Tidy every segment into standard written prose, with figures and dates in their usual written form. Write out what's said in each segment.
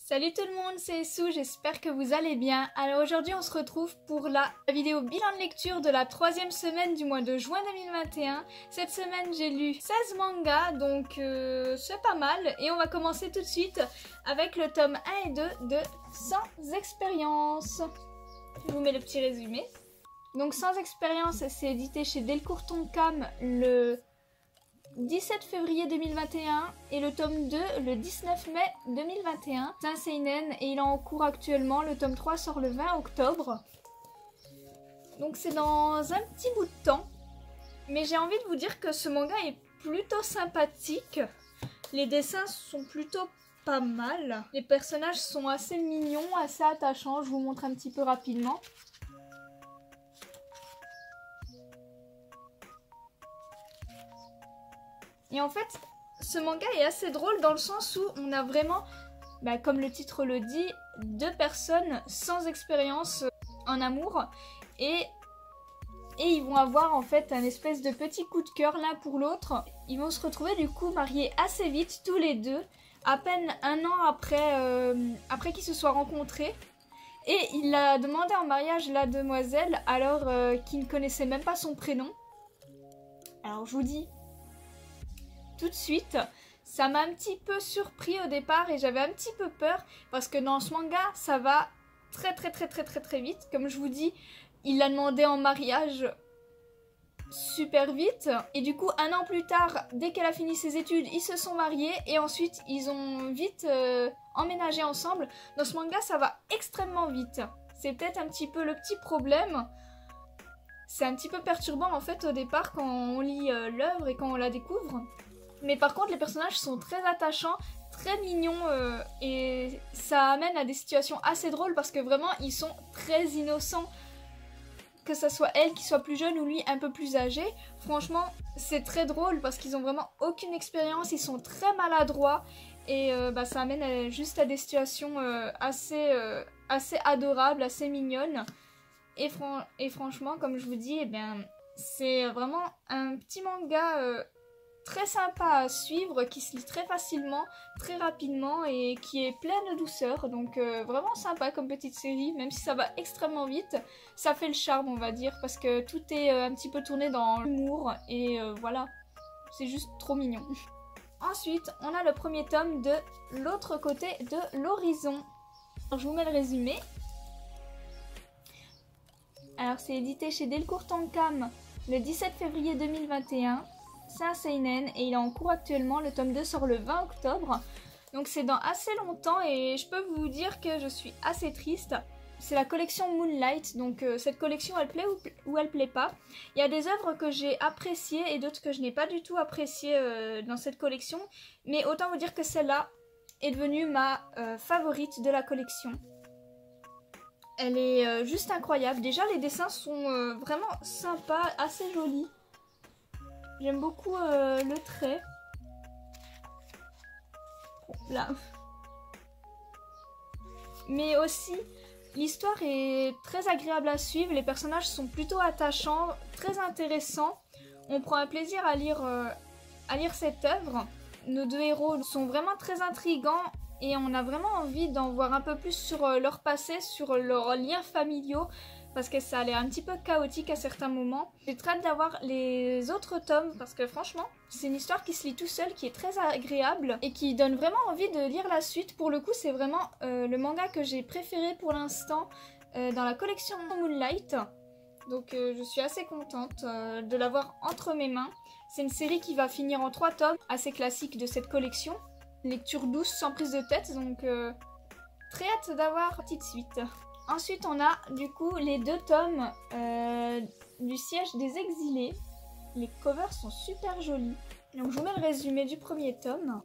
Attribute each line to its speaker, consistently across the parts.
Speaker 1: Salut tout le monde, c'est Sou, j'espère que vous allez bien. Alors aujourd'hui on se retrouve pour la vidéo bilan de lecture de la 3e semaine du mois de juin 2021. Cette semaine j'ai lu 16 mangas, donc c'est pas mal. Et on va commencer tout de suite avec le tome 1 et 2 de Sans expérience. Je vous mets le petit résumé. Donc Sans expérience, c'est édité chez Delcourt Tonkam le 17 février 2021 et le tome 2 le 19 mai 2021. C'est un seinen et il est en cours actuellement. Le tome 3 sort le 20 octobre. Donc c'est dans un petit bout de temps. Mais j'ai envie de vous dire que ce manga est plutôt sympathique. Les dessins sont plutôt pas mal. Les personnages sont assez mignons, assez attachants. Je vous montre un petit peu rapidement. Et en fait, ce manga est assez drôle dans le sens où on a vraiment, comme le titre le dit, deux personnes sans expérience en amour et ils vont avoir en fait un espèce de petit coup de cœur l'un pour l'autre. Ils vont se retrouver du coup mariés assez vite tous les deux, à peine un an après qu'ils se soient rencontrés. Et il a demandé en mariage la demoiselle alors qu'il ne connaissait même pas son prénom. Alors je vous dis tout de suite, ça m'a un petit peu surpris au départ et j'avais un petit peu peur parce que dans ce manga, ça va très vite. Comme je vous dis, il l'a demandé en mariage super vite et du coup, un an plus tard, dès qu'elle a fini ses études, ils se sont mariés et ensuite, ils ont vite emménagé ensemble. Dans ce manga, ça va extrêmement vite. C'est peut-être un petit peu le petit problème. C'est un petit peu perturbant en fait au départ quand on lit l'œuvre et quand on la découvre. Mais par contre, les personnages sont très attachants, très mignons et ça amène à des situations assez drôles parce que vraiment, ils sont très innocents. Que ça soit elle qui soit plus jeune ou lui un peu plus âgé. Franchement, c'est très drôle parce qu'ils ont vraiment aucune expérience, ils sont très maladroits et ça amène juste à des situations assez adorables, assez mignonnes. Et franchement, comme je vous dis, c'est vraiment un petit manga très sympa à suivre, qui se lit très facilement, très rapidement et qui est plein de douceur. Donc vraiment sympa comme petite série, même si ça va extrêmement vite. Ça fait le charme, on va dire, parce que tout est un petit peu tourné dans l'humour et voilà, c'est juste trop mignon. Ensuite, on a le premier tome de L'autre côté de l'horizon. Je vous mets le résumé. Alors c'est édité chez Delcourt Tonkam le 17 février 2021. C'est un seinen et il est en cours actuellement. Le tome 2 sort le 20 octobre. Donc c'est dans assez longtemps et je peux vous dire que je suis assez triste. C'est la collection Moonlight, donc cette collection elle plaît ou elle plaît pas. Il y a des œuvres que j'ai appréciées et d'autres que je n'ai pas du tout appréciées dans cette collection. Mais autant vous dire que celle-là est devenue ma favorite de la collection. Elle est juste incroyable. Déjà les dessins sont vraiment sympas, assez jolis. J'aime beaucoup le trait. Là. Mais aussi, l'histoire est très agréable à suivre. Les personnages sont plutôt attachants, très intéressants. On prend un plaisir à lire cette œuvre. Nos deux héros sont vraiment très intrigants et on a vraiment envie d'en voir un peu plus sur leur passé, sur leurs liens familiaux. Parce que ça a l'air un petit peu chaotique à certains moments. J'ai très hâte d'avoir les autres tomes parce que franchement, c'est une histoire qui se lit tout seul, qui est très agréable et qui donne vraiment envie de lire la suite. Pour le coup, c'est vraiment le manga que j'ai préféré pour l'instant dans la collection Moonlight. Donc je suis assez contente de l'avoir entre mes mains. C'est une série qui va finir en 3 tomes, assez classique de cette collection. Lecture douce, sans prise de tête, donc très hâte d'avoir une petite suite. Ensuite, on a du coup les 2 tomes du Siège des Exilés. Les covers sont super jolis. Donc, je vous mets le résumé du premier tome.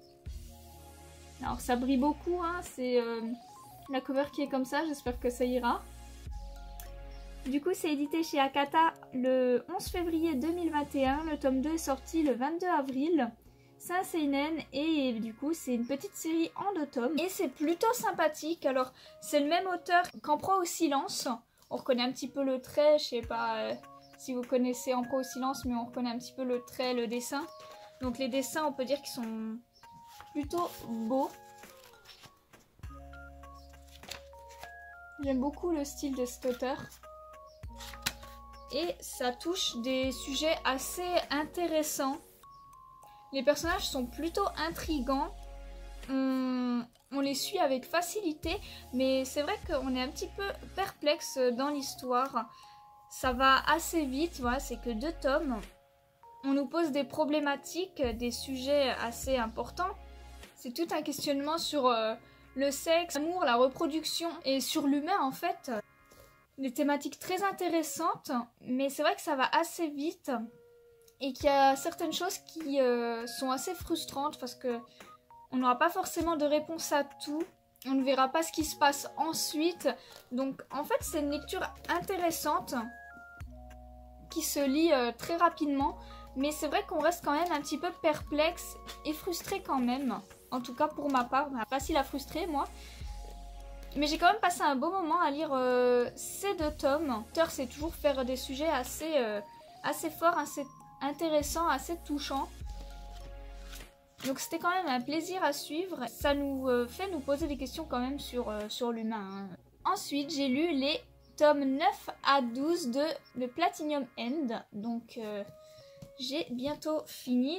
Speaker 1: Alors, ça brille beaucoup, hein. C'est la cover qui est comme ça. J'espère que ça ira. Du coup, c'est édité chez Akata le 11 février 2021. Le tome 2 est sorti le 22 avril. C'est un seinen et du coup c'est une petite série en 2 tomes et c'est plutôt sympathique. Alors c'est le même auteur qu'En proie au silence. On reconnaît un petit peu le trait, je sais pas si vous connaissez En proie au silence, mais on reconnaît un petit peu le trait, le dessin. Donc les dessins on peut dire qu'ils sont plutôt beaux. J'aime beaucoup le style de cet auteur. Et ça touche des sujets assez intéressants. Les personnages sont plutôt intrigants. On les suit avec facilité, mais c'est vrai qu'on est un petit peu perplexe dans l'histoire. Ça va assez vite, voilà, c'est que 2 tomes. On nous pose des problématiques, des sujets assez importants. C'est tout un questionnement sur le sexe, l'amour, la reproduction et sur l'humain en fait. Des thématiques très intéressantes, mais c'est vrai que ça va assez vite et qu'il y a certaines choses qui sont assez frustrantes parce que on n'aura pas forcément de réponse à tout. On ne verra pas ce qui se passe ensuite. Donc en fait c'est une lecture intéressante qui se lit très rapidement. Mais c'est vrai qu'on reste quand même un petit peu perplexe et frustré quand même. En tout cas pour ma part, pas facile à frustrer moi. Mais j'ai quand même passé un beau moment à lire ces 2 tomes. L'auteur sait toujours faire des sujets assez forts, assez intéressants, assez touchants. Donc c'était quand même un plaisir à suivre. Ça nous fait nous poser des questions quand même sur l'humain. Hein. Ensuite, j'ai lu les tomes 9 à 12 de Platinum End. Donc j'ai bientôt fini.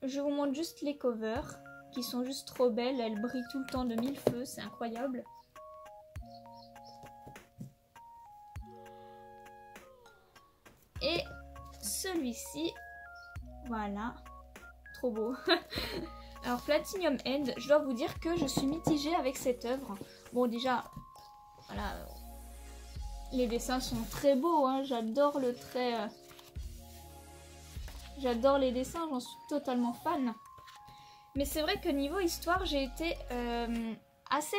Speaker 1: Je vous montre juste les covers qui sont juste trop belles. Elles brillent tout le temps de 1000 feux, c'est incroyable. Et celui-ci, voilà. Trop beau. Alors Platinum End, je dois vous dire que je suis mitigée avec cette œuvre. Bon déjà, voilà, les dessins sont très beaux, hein. J'adore le trait, j'adore les dessins, j'en suis totalement fan. Mais c'est vrai que niveau histoire, j'ai été assez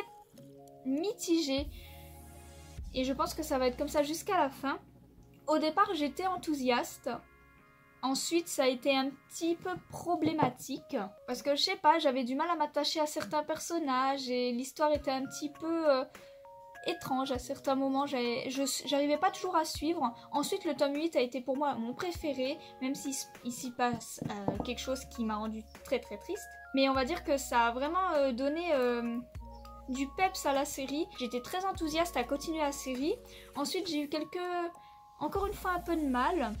Speaker 1: mitigée. Et je pense que ça va être comme ça jusqu'à la fin. Au départ, j'étais enthousiaste. Ensuite, ça a été un petit peu problématique. Parce que, je sais pas, j'avais du mal à m'attacher à certains personnages. Et l'histoire était un petit peu étrange à certains moments. J'arrivais pas toujours à suivre. Ensuite, le tome 8 a été pour moi mon préféré. Même s'il s'y passe quelque chose qui m'a rendu très très triste. Mais on va dire que ça a vraiment donné du peps à la série. J'étais très enthousiaste à continuer la série. Ensuite, j'ai eu encore une fois un peu de mal.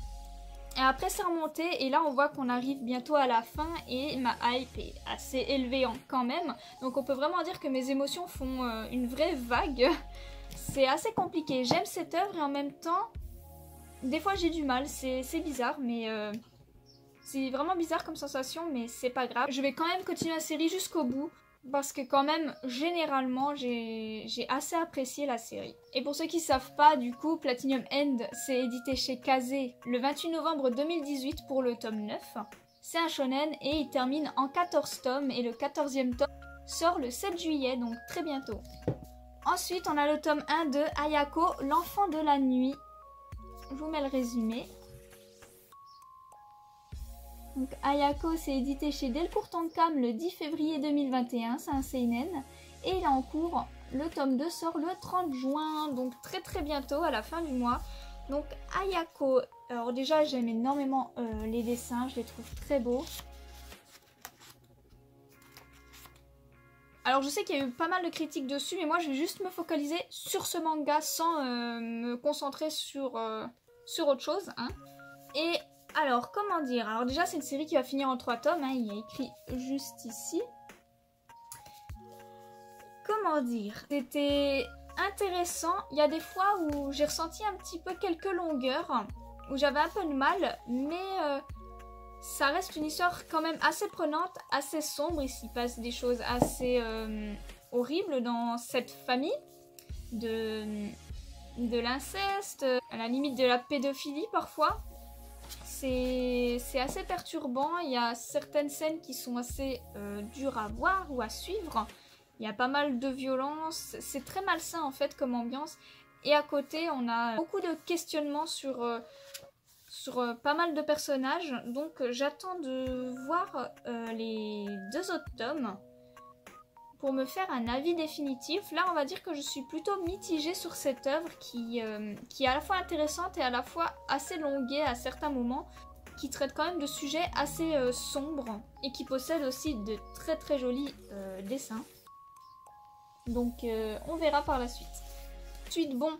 Speaker 1: Et après c'est remonté et là on voit qu'on arrive bientôt à la fin et ma hype est assez élevée quand même. Donc on peut vraiment dire que mes émotions font une vraie vague. C'est assez compliqué. J'aime cette œuvre et en même temps, des fois j'ai du mal. C'est bizarre mais c'est vraiment bizarre comme sensation mais c'est pas grave. Je vais quand même continuer la série jusqu'au bout. Parce que quand même, généralement, j'ai assez apprécié la série. Et pour ceux qui savent pas, du coup, Platinum End, c'est édité chez Kazé le 28 novembre 2018 pour le tome 9. C'est un shonen et il termine en 14 tomes et le 14e tome sort le 7 juillet, donc très bientôt. Ensuite, on a le tome 1 de Ayako, l'enfant de la nuit. Je vous mets le résumé. Donc Ayako, c'est édité chez Delcourt Tonkam le 10 février 2021, c'est un seinen. Et il est en cours, le tome 2 sort le 30 juin, donc très très bientôt, à la fin du mois. Donc Ayako, alors déjà j'aime énormément les dessins, je les trouve très beaux. Alors je sais qu'il y a eu pas mal de critiques dessus, mais moi je vais juste me focaliser sur ce manga sans me concentrer sur autre chose. Hein. Et alors, comment dire? Alors déjà, c'est une série qui va finir en 3 tomes, hein, il y a écrit juste ici. Comment dire? C'était intéressant. Il y a des fois où j'ai ressenti un petit peu quelques longueurs, où j'avais un peu de mal, mais ça reste une histoire quand même assez prenante, assez sombre. Il s'y passe des choses assez horribles dans cette famille, de l'inceste, à la limite de la pédophilie parfois. C'est assez perturbant, il y a certaines scènes qui sont assez dures à voir ou à suivre. Il y a pas mal de violence, c'est très malsain en fait comme ambiance. Et à côté, on a beaucoup de questionnements sur pas mal de personnages. Donc j'attends de voir les 2 autres tomes pour me faire un avis définitif. Là, on va dire que je suis plutôt mitigée sur cette œuvre qui est à la fois intéressante et à la fois assez longuée à certains moments, qui traite quand même de sujets assez sombres et qui possède aussi de très très jolis dessins. Donc on verra par la suite. suite, bon,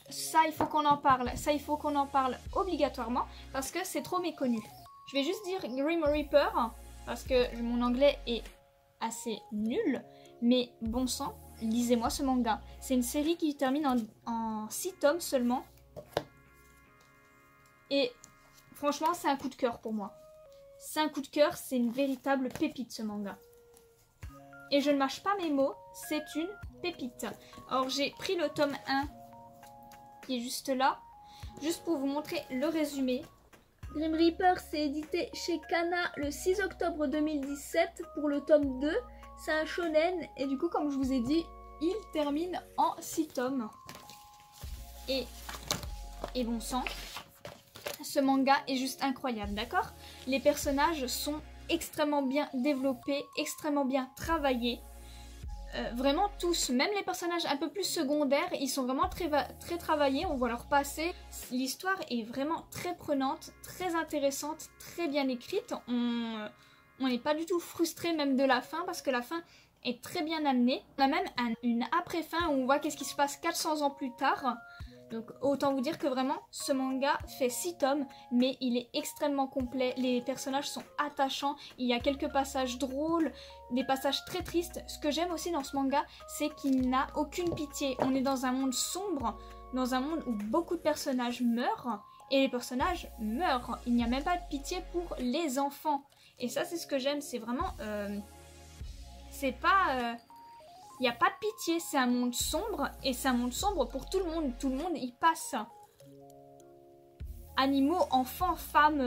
Speaker 1: ça il faut qu'on en parle, ça il faut qu'on en parle obligatoirement parce que c'est trop méconnu. Je vais juste dire Grim Reaper parce que mon anglais est assez nul, mais bon sang, lisez-moi ce manga. C'est une série qui termine en 6 tomes seulement. Et franchement, c'est un coup de cœur pour moi. C'est un coup de cœur, c'est une véritable pépite ce manga. Et je ne mâche pas mes mots, c'est une pépite. Alors j'ai pris le tome 1 qui est juste là, juste pour vous montrer le résumé. Grim Reaper, c'est édité chez Kana le 6 octobre 2017 pour le tome 2. C'est un shonen et du coup, comme je vous ai dit, il termine en 6 tomes. Et bon sang, ce manga est juste incroyable, d'accord? Les personnages sont extrêmement bien développés, extrêmement bien travaillés. Vraiment tous, même les personnages un peu plus secondaires, ils sont vraiment très travaillés, on voit leur passé. L'histoire est vraiment très prenante, très intéressante, très bien écrite. On n'est pas du tout frustré même de la fin parce que la fin est très bien amenée. On a même une après-fin où on voit qu'est-ce qui se passe 400 ans plus tard. Donc autant vous dire que vraiment ce manga fait 6 tomes mais il est extrêmement complet, les personnages sont attachants, il y a quelques passages drôles, des passages très tristes. Ce que j'aime aussi dans ce manga, c'est qu'il n'a aucune pitié. On est dans un monde sombre, dans un monde où beaucoup de personnages meurent et les personnages meurent. Il n'y a même pas de pitié pour les enfants. Et ça c'est ce que j'aime, c'est vraiment... c'est pas... Il n'y a pas de pitié, c'est un monde sombre, et c'est un monde sombre pour tout le monde y passe. Animaux, enfants, femmes,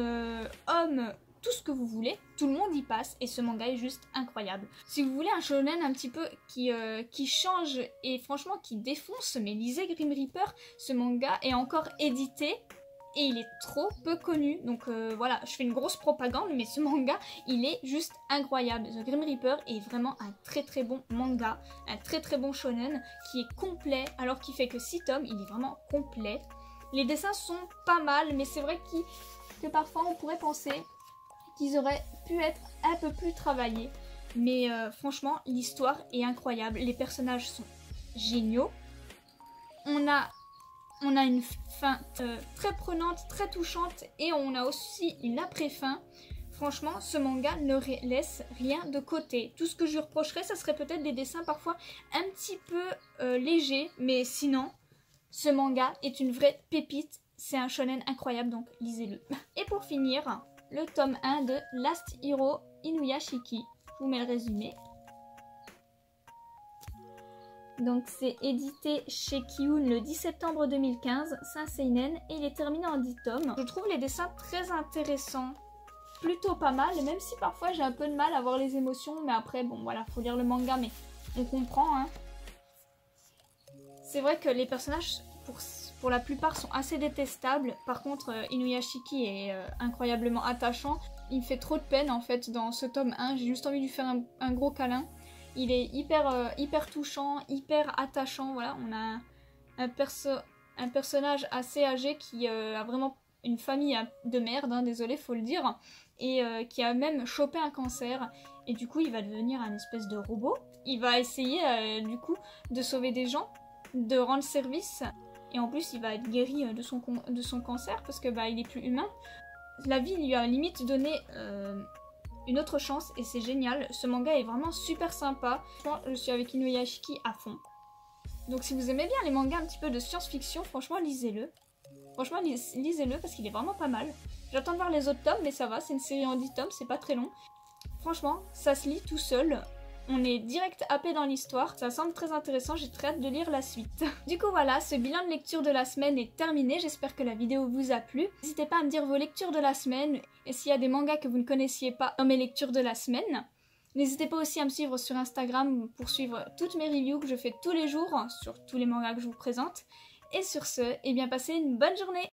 Speaker 1: hommes, tout ce que vous voulez, tout le monde y passe, et ce manga est juste incroyable. Si vous voulez un shonen un petit peu qui change, et franchement qui défonce, mais lisez Grim Reaper, ce manga est encore édité, et il est trop peu connu, donc voilà, je fais une grosse propagande, mais ce manga, il est juste incroyable. The Grim Reaper est vraiment un très bon manga, un très bon shonen, qui est complet, alors qu'il fait que 6 tomes, il est vraiment complet. Les dessins sont pas mal, mais c'est vrai que parfois on pourrait penser qu'ils auraient pu être un peu plus travaillés. Mais franchement, l'histoire est incroyable, les personnages sont géniaux. On a une fin très prenante, très touchante et on a aussi une après-fin. Franchement, ce manga ne laisse rien de côté. Tout ce que je lui reprocherais, ça serait peut-être des dessins parfois un petit peu légers, mais sinon, ce manga est une vraie pépite. C'est un shonen incroyable, donc lisez-le. Et pour finir, le tome 1 de Last Hero Inuyashiki. Je vous mets le résumé. Donc c'est édité chez Kiun le 10 septembre 2015, c'est un seinen et il est terminé en 10 tomes. Je trouve les dessins très intéressants, plutôt pas mal, même si parfois j'ai un peu de mal à voir les émotions, mais après bon voilà, faut lire le manga, mais on comprend hein. C'est vrai que les personnages pour la plupart sont assez détestables, par contre Inuyashiki est incroyablement attachant. Il me fait trop de peine en fait dans ce tome 1, j'ai juste envie de lui faire un gros câlin. Il est hyper touchant, hyper attachant, voilà, on a un personnage assez âgé qui a vraiment une famille de merde, hein, désolé, faut le dire, et qui a même chopé un cancer, et du coup il va devenir un espèce de robot. Il va essayer du coup de sauver des gens, de rendre service, et en plus il va être guéri de son cancer parce que bah il est plus humain. La vie lui a limite donné... une autre chance et c'est génial, ce manga est vraiment super sympa. Je suis avec Inuyashiki à fond. Donc si vous aimez bien les mangas un petit peu de science-fiction, franchement lisez-le. Franchement lisez-le parce qu'il est vraiment pas mal. J'attends de voir les autres tomes mais ça va, c'est une série en 10 tomes, c'est pas très long. Franchement, ça se lit tout seul. On est direct happé dans l'histoire, ça semble très intéressant, j'ai très hâte de lire la suite. Du coup voilà, ce bilan de lecture de la semaine est terminé, j'espère que la vidéo vous a plu. N'hésitez pas à me dire vos lectures de la semaine et s'il y a des mangas que vous ne connaissiez pas dans mes lectures de la semaine. N'hésitez pas aussi à me suivre sur Instagram pour suivre toutes mes reviews que je fais tous les jours sur tous les mangas que je vous présente. Et sur ce, eh bien passez une bonne journée!